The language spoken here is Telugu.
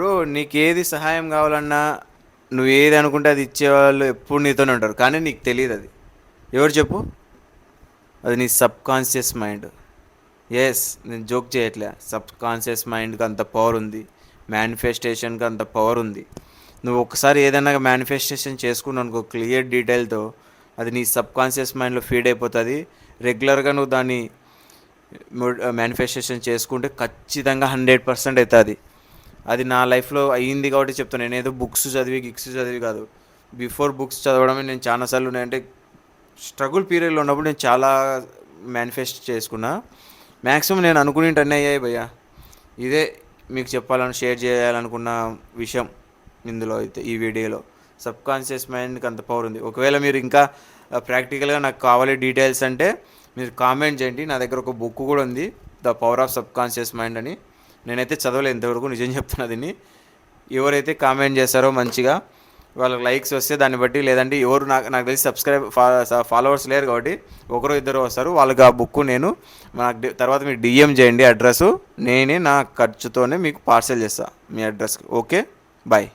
బ్రో నీకేది సహాయం కావాలన్నా నువ్వు ఏది అనుకుంటే అది ఇచ్చేవాళ్ళు ఎప్పుడు నీతోనే ఉంటారు, కానీ నీకు తెలియదు అది ఎవరు చెప్పు. అది నీ సబ్ కాన్షియస్ మైండ్. ఎస్, నేను జోక్ చేయట్లే. సబ్ కాన్షియస్ మైండ్కి అంత పవర్ ఉంది, మేనిఫెస్టేషన్కి అంత పవర్ ఉంది. నువ్వు ఒకసారి ఏదైనా మేనిఫెస్టేషన్ చేసుకున్నావు అనుకో క్లియర్ డీటెయిల్తో, అది నీ సబ్ కాన్షియస్ మైండ్లో ఫీడ్ అయిపోతుంది. రెగ్యులర్గా నువ్వు దాన్ని మేనిఫెస్టేషన్ చేసుకుంటే ఖచ్చితంగా 100% అవుతుంది. అది నా లైఫ్లో అయ్యింది కాబట్టి చెప్తాను. నేనేదో బుక్స్ చదివి కాదు. బిఫోర్ బుక్స్ చదవడమే నేను చాలాసార్లు అంటే స్ట్రగుల్ పీరియడ్లో ఉన్నప్పుడు నేను చాలా మేనిఫెస్ట్ చేసుకున్నా. మ్యాక్సిమం నేను అనుకునేటన్నీ అయ్యాయి భయ్యా. ఇదే మీకు చెప్పాలని షేర్ చేయాలనుకున్న విషయం ఇందులో అయితే, ఈ వీడియోలో. సబ్ కాన్షియస్ మైండ్కి అంత పవర్ ఉంది. ఒకవేళ మీరు ఇంకా ప్రాక్టికల్గా నాకు కావాలి డీటెయిల్స్ అంటే మీరు కామెంట్ చేయండి. నా దగ్గర ఒక బుక్ కూడా ఉంది, the power of sub conscious mind అని. నేనైతే చదవలేదు ఇంతవరకు, నిజం చెప్తున్నా. దీన్ని ఎవరైతే కామెంట్ చేస్తారో మంచిగా వాళ్ళకి లైక్స్ వస్తే దాన్ని బట్టి, లేదంటే ఎవరు నాకు తెలిసి ఫాలోవర్స్ లేరు కాబట్టి ఒకరు ఇద్దరు వస్తారు, వాళ్ళకి ఆ బుక్ నేను నాకు తర్వాత మీకు డిఎం చేయండి అడ్రస్. నేనే నా ఖర్చుతోనే మీకు పార్సల్ చేస్తాను మీ అడ్రస్కి. Okay, bye.